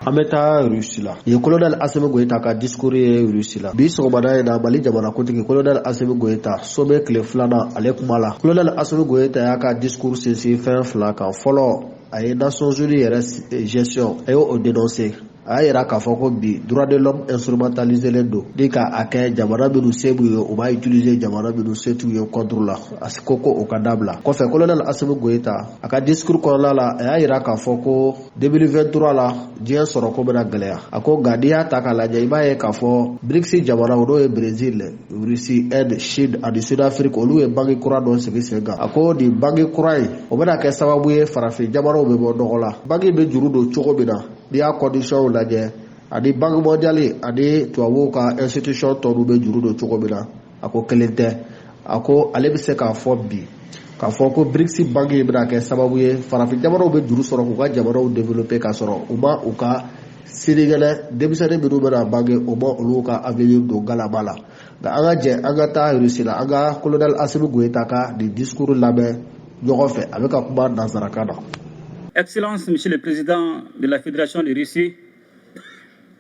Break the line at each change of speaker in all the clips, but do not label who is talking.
An bɛ taa Rusi la. Nin ye colonel Assimi Goïta ka discours ye Rusi la. Bi sɔgɔmada in na Mali jamanakuntigi colonel Assimi Goïta sommet tile 2nan ale kuma la. Colonel Assimi Goïta y'a ka discours sinsin fɛn fila kan. Fɔlɔ a ye Nations Unies yɛrɛ gestion a y'o dénoncer. A y'a yira k'a fɔ ko bi droit de l'homme instrumentalisé don ni k'a kɛ jamana minnu se b'u ye u b'a utiliser jamana minnu se t'u ye contre la a ko o ka dabila. Kɔfɛ colonel Assimi Goïta a ka discours kɔnɔna la a y'a yira k'a fɔ ko 2023 la diɲɛ sɔrɔ ko bɛna gɛlɛya. A ko nka n'i y'a ta k'a lajɛ i b'a ye k'a fɔ BRICS jamanaw n'o ye Brésil, Russie, Inde, Chine ani Sud-Afrique olu ye banque kura dɔ sigi sen kan. A ko nin banque kura in o bɛna kɛ sababu ye farafin jamanaw bɛ bɔ nɔgɔ la. Banque bɛ juru don cogo min na n'i y'a condition lajɛ ani banque mondiale ani tubabuw ka institution tɔw bɛ juru don cogo min na a ko kelen tɛ. A ko ale bɛ se k'a fɔ bi k'a fɔ ko BRICS banque in bɛna kɛ sababu ye farafin jamanaw bɛ juru sɔrɔ k'u ka jamanaw développer k'a sɔrɔ u ma u ka senegalais denmisɛnnin minnu bɛna banque u ma olu ka avenir don galama la. Nka an ka jɛ an ka taa Russie la an ka colonel Assimi Goïta ka nin discours lamɛn ɲɔgɔn fɛ a bɛ ka kuma nansarakan na.
Excellence, Monsieur le Président de la Fédération de Russie,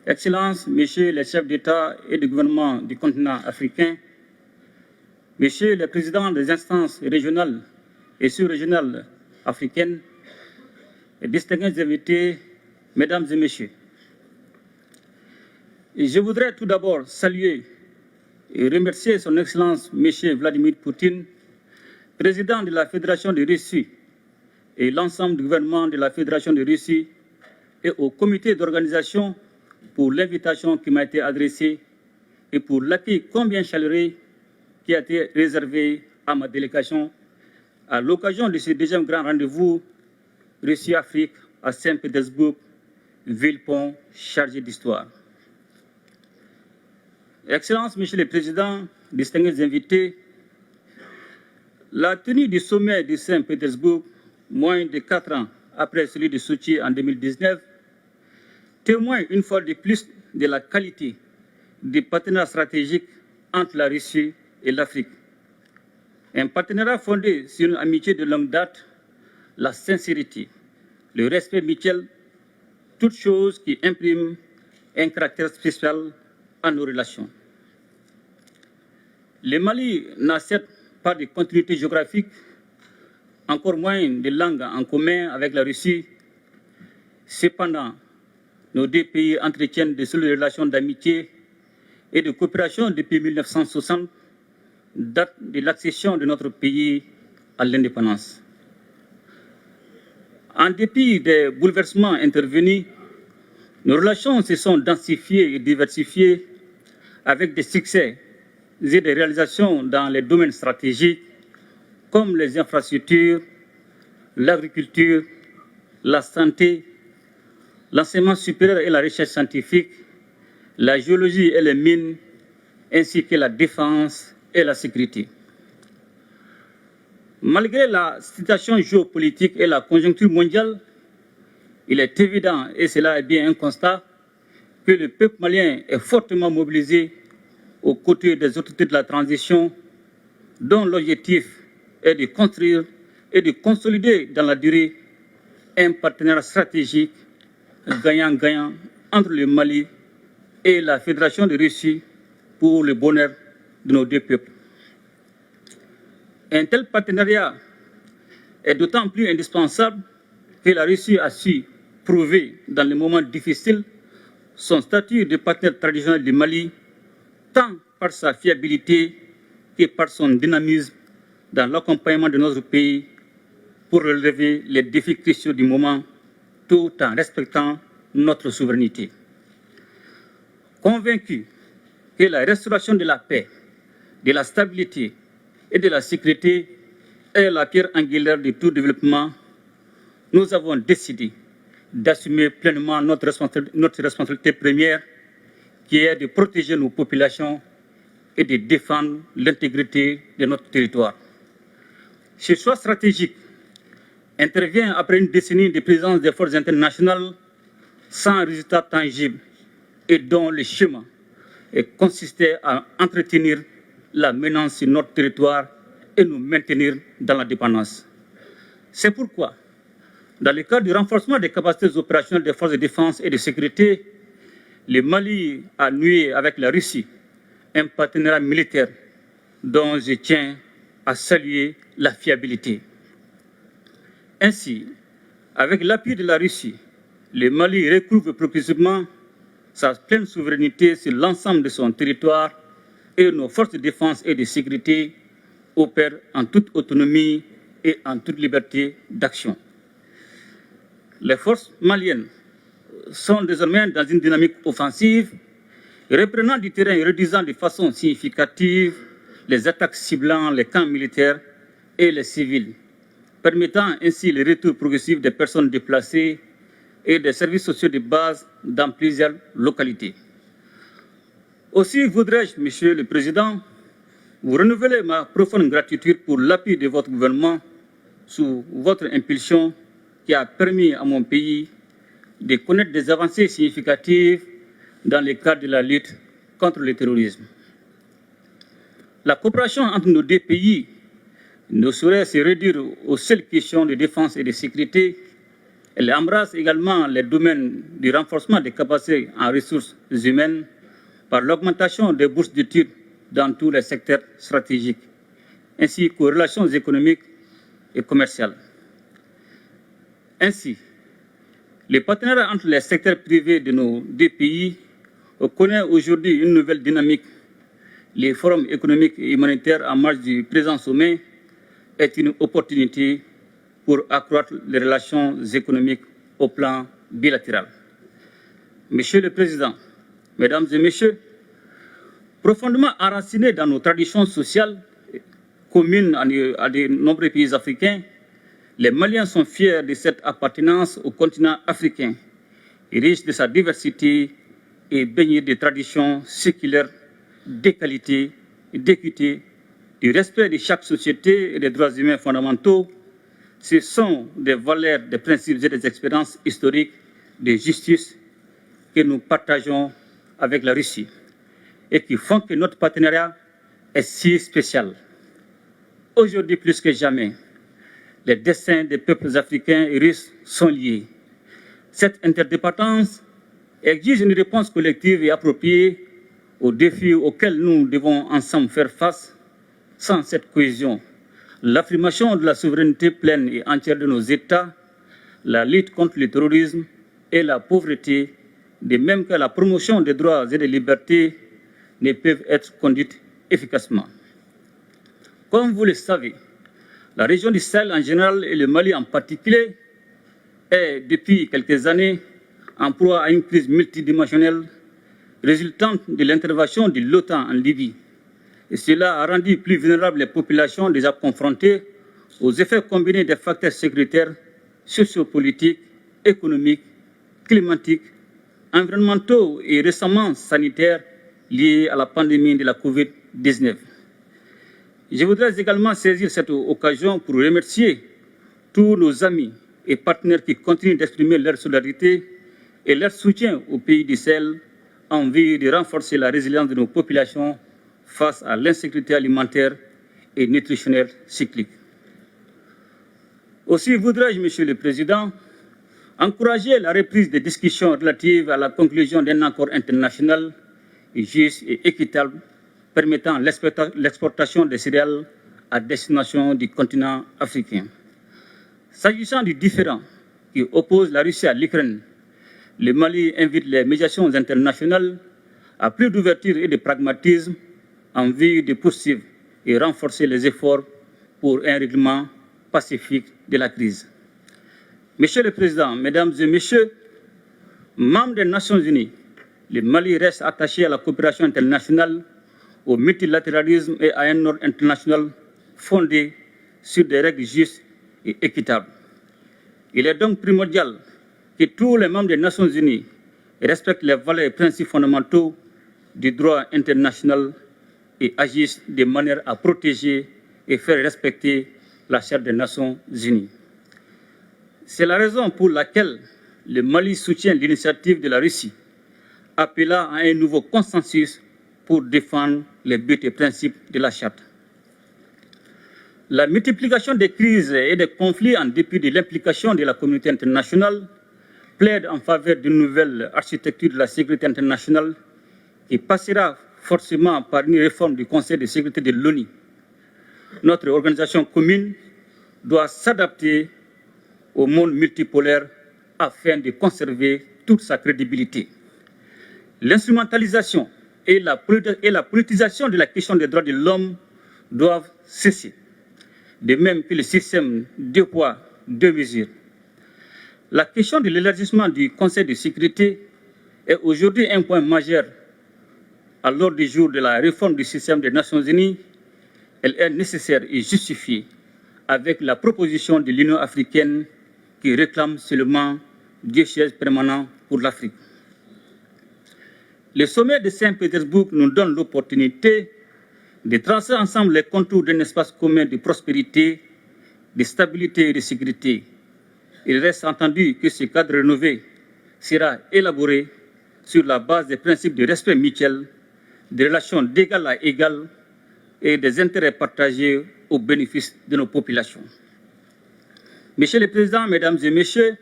Excellence, Messieurs les chefs d'État et de gouvernement du continent africain, Messieurs les présidents des instances régionales et sous-régionales africaines, et distingués invités, Mesdames et Messieurs. Et je voudrais tout d'abord saluer et remercier Son Excellence Monsieur Vladimir Poutine, Président de la Fédération de Russie, et l'ensemble du gouvernement de la Fédération de Russie et au comité d'organisation pour l'invitation qui m'a été adressée et pour l'accueil combien chaleureux qui a été réservé à ma délégation à l'occasion de ce deuxième grand rendez-vous Russie-Afrique à Saint-Pétersbourg, ville-pont chargée d'histoire. Excellences, Monsieur le Président, distingués invités, la tenue du sommet de Saint-Pétersbourg moins de 4 ans après celui de Sochi en 2019, témoigne une fois de plus de la qualité du partenariat stratégique entre la Russie et l'Afrique. Un partenariat fondé sur une amitié de longue date, la sincérité, le respect mutuel, toutes choses qui impriment un caractère spécial à nos relations. Le Mali n'a certes pas de continuité géographique, encore moins de langues en commun avec la Russie. Cependant, nos deux pays entretiennent de solides relations d'amitié et de coopération depuis 1960, date de l'accession de notre pays à l'indépendance. En dépit des bouleversements intervenus, nos relations se sont densifiées et diversifiées avec des succès et des réalisations dans les domaines stratégiques comme les infrastructures, l'agriculture, la santé, l'enseignement supérieur et la recherche scientifique, la géologie et les mines, ainsi que la défense et la sécurité. Malgré la situation géopolitique et la conjoncture mondiale, il est évident, et cela est bien un constat, que le peuple malien est fortement mobilisé aux côtés des autorités de la transition, dont l'objectif est de construire et de consolider dans la durée un partenariat stratégique gagnant-gagnant entre le Mali et la Fédération de Russie pour le bonheur de nos deux peuples. Un tel partenariat est d'autant plus indispensable que la Russie a su prouver dans les moments difficiles son statut de partenaire traditionnel du Mali, tant par sa fiabilité que par son dynamisme dans l'accompagnement de notre pays pour relever les défis cruciaux du moment tout en respectant notre souveraineté. Convaincu que la restauration de la paix, de la stabilité et de la sécurité est la pierre angulaire de tout développement, nous avons décidé d'assumer pleinement notre responsabilité première, qui est de protéger nos populations et de défendre l'intégrité de notre territoire. Ce choix stratégique intervient après une décennie de présence des forces internationales sans résultat tangible et dont le chemin consistait à entretenir la menace sur notre territoire et nous maintenir dans la dépendance. C'est pourquoi Dans le cadre du renforcement des capacités opérationnelles des forces de défense et de sécurité, le Mali a noué avec la Russie un partenariat militaire dont je tiens à saluer la fiabilité. Ainsi, avec l'appui de la Russie, le Mali recouvre progressivement sa pleine souveraineté sur l'ensemble de son territoire et nos forces de défense et de sécurité opèrent en toute autonomie et en toute liberté d'action. Les forces maliennes sont désormais dans une dynamique offensive, reprenant du terrain et réduisant de façon significative les attaques ciblant les camps militaires et les civils, permettant ainsi le retour progressif des personnes déplacées et des services sociaux de base dans plusieurs localités. Aussi voudrais-je, Monsieur le Président, vous renouveler ma profonde gratitude pour l'appui de votre gouvernement sous votre impulsion qui a permis à mon pays de connaître des avancées significatives dans le cadre de la lutte contre le terrorisme. La coopération entre nos deux pays ne saurait se réduire aux seules questions de défense et de sécurité. Elle embrasse également les domaines du renforcement des capacités en ressources humaines par l'augmentation des bourses d'études dans tous les secteurs stratégiques, ainsi qu'aux relations économiques et commerciales. Ainsi, le partenariat entre les secteurs privés de nos deux pays connaît aujourd'hui une nouvelle dynamique. Les forums économiques et humanitaires en marge du présent sommet est une opportunité pour accroître les relations économiques au plan bilatéral. Monsieur le Président, Mesdames et Messieurs, profondément enracinés dans nos traditions sociales communes à de nombreux pays africains, les Maliens sont fiers de cette appartenance au continent africain, riche de sa diversité et baigné de traditions séculaires, d'égalité, d'équité, du respect de chaque société et des droits humains fondamentaux. Ce sont des valeurs, des principes et des expériences historiques de justice que nous partageons avec la Russie et qui font que notre partenariat est si spécial. Aujourd'hui, plus que jamais, les destins des peuples africains et russes sont liés. Cette interdépendance exige une réponse collective et appropriée aux défis auxquels nous devons ensemble faire face. Sans cette cohésion, l'affirmation de la souveraineté pleine et entière de nos États, la lutte contre le terrorisme et la pauvreté, de même que la promotion des droits et des libertés, ne peuvent être conduites efficacement. Comme vous le savez, la région du Sahel en général et le Mali en particulier est, depuis quelques années, en proie à une crise multidimensionnelle résultante de l'intervention de l'OTAN en Libye. Et cela a rendu plus vulnérables les populations déjà confrontées aux effets combinés des facteurs sécuritaires, sociopolitiques, économiques, climatiques, environnementaux et récemment sanitaires liés à la pandémie de la COVID-19. Je voudrais également saisir cette occasion pour remercier tous nos amis et partenaires qui continuent d'exprimer leur solidarité et leur soutien au pays du Sahel en vue de renforcer la résilience de nos populations face à l'insécurité alimentaire et nutritionnelle cyclique. Aussi voudrais-je, Monsieur le Président, encourager la reprise des discussions relatives à la conclusion d'un accord international juste et équitable permettant l'exportation des céréales à destination du continent africain. S'agissant du différend qui oppose la Russie à l'Ukraine, le Mali invite les médiations internationales à plus d'ouverture et de pragmatisme en vue de poursuivre et renforcer les efforts pour un règlement pacifique de la crise. Monsieur le Président, Mesdames et Messieurs, membres des Nations Unies, le Mali reste attaché à la coopération internationale, au multilatéralisme et à un ordre international fondé sur des règles justes et équitables. Il est donc primordial que tous les membres des Nations Unies respectent les valeurs et principes fondamentaux du droit international et agissent de manière à protéger et faire respecter la Charte des Nations Unies. C'est la raison pour laquelle le Mali soutient l'initiative de la Russie, appelant à un nouveau consensus pour défendre les buts et principes de la Charte. La multiplication des crises et des conflits en dépit de l'implication de la communauté internationale plaide en faveur d'une nouvelle architecture de la sécurité internationale qui passera forcément par une réforme du Conseil de sécurité de l'ONU. Notre organisation commune doit s'adapter au monde multipolaire afin de conserver toute sa crédibilité. L'instrumentalisation et la politisation de la question des droits de l'homme doivent cesser, de même que le système deux poids, deux mesures. La question de l'élargissement du Conseil de sécurité est aujourd'hui un point majeur à l'ordre du jour de la réforme du système des Nations Unies. Elle est nécessaire et justifiée avec la proposition de l'Union africaine qui réclame seulement 2 sièges permanents pour l'Afrique. Le sommet de Saint-Pétersbourg nous donne l'opportunité de tracer ensemble les contours d'un espace commun de prospérité, de stabilité et de sécurité. Il reste entendu que ce cadre rénové sera élaboré sur la base des principes de respect mutuel, de relations d'égal à égal et des intérêts partagés au bénéfice de nos populations. Monsieur le Président, Mesdames et Messieurs,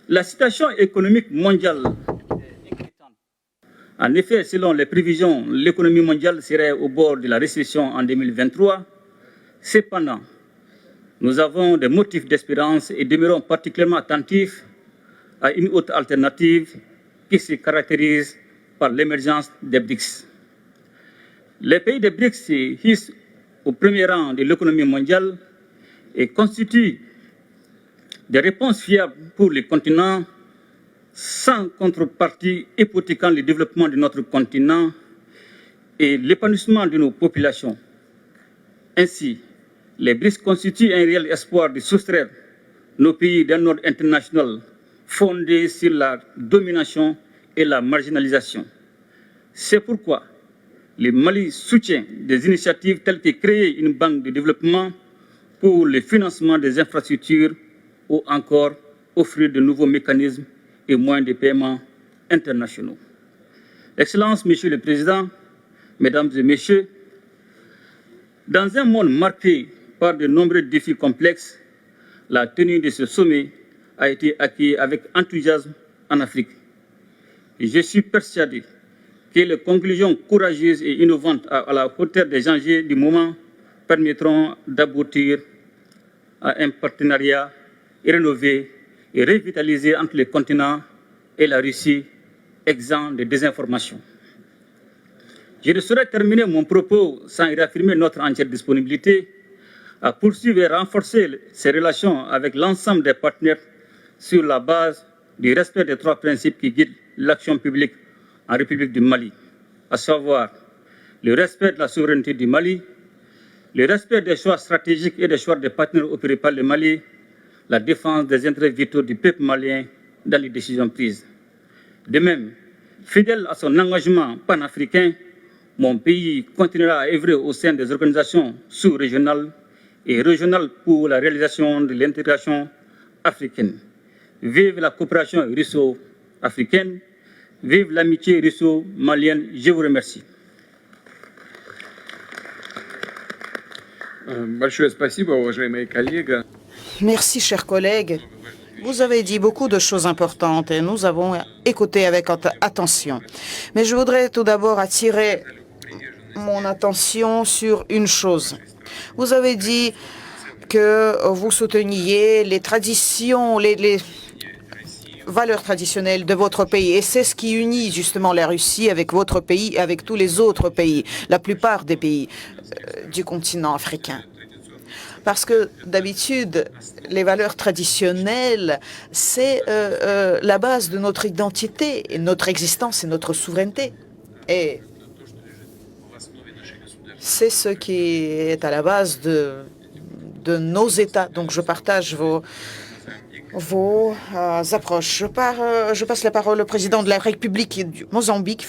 la situation économique mondiale est inquiétante. En effet, selon les prévisions, l'économie mondiale serait au bord de la récession en 2023. Cependant, nous avons des motifs d'espérance et demeurons particulièrement attentifs à une autre alternative qui se caractérise par l'émergence des BRICS. Les pays des BRICS se hissent au premier rang de l'économie mondiale et constituent des réponses fiables pour le continent sans contrepartie hypothéquant le développement de notre continent et l'épanouissement de nos populations. Ainsi, les BRICS constituent un réel espoir de soustraire nos pays d'un ordre international fondé sur la domination et la marginalisation. C'est pourquoi le Mali soutient des initiatives telles que créer une banque de développement pour le financement des infrastructures ou encore offrir de nouveaux mécanismes et moyens de paiement internationaux. Excellences, Monsieur le Président, Mesdames et Messieurs, dans un monde marqué par de nombreux défis complexes, la tenue de ce sommet a été accueillie avec enthousiasme en Afrique. Et je suis persuadé que les conclusions courageuses et innovantes à la hauteur des enjeux du moment permettront d'aboutir à un partenariat rénové et revitalisé entre le continent et la Russie, exempt de désinformation. Je ne saurais terminer mon propos sans réaffirmer notre entière disponibilité à poursuivre et renforcer ces relations avec l'ensemble des partenaires sur la base du respect des 3 principes qui guident l'action publique en République du Mali, à savoir le respect de la souveraineté du Mali, le respect des choix stratégiques et des choix des partenaires opérés par le Mali, la défense des intérêts vitaux du peuple malien dans les décisions prises. De même, fidèle à son engagement panafricain, mon pays continuera à œuvrer au sein des organisations sous-régionales et régionales pour la réalisation de l'intégration africaine. Vive la coopération russo-africaine, vive l'amitié russo-malienne. Je vous remercie.
Большое спасибо, уважаемые коллеги.
Merci, chers collègues. Vous avez dit beaucoup de choses importantes et nous avons écouté avec attention. Mais je voudrais tout d'abord attirer mon attention sur une chose. Vous avez dit que vous souteniez les traditions, les valeurs traditionnelles de votre pays. Et c'est ce qui unit justement la Russie avec votre pays et avec tous les autres pays, la plupart des pays du continent africain. Parce que d'habitude, les valeurs traditionnelles, c'est la base de notre identité, et notre existence et notre souveraineté. Et c'est ce qui est à la base de nos États. Donc je partage vos approches. Je passe la parole au président de la République du Mozambique.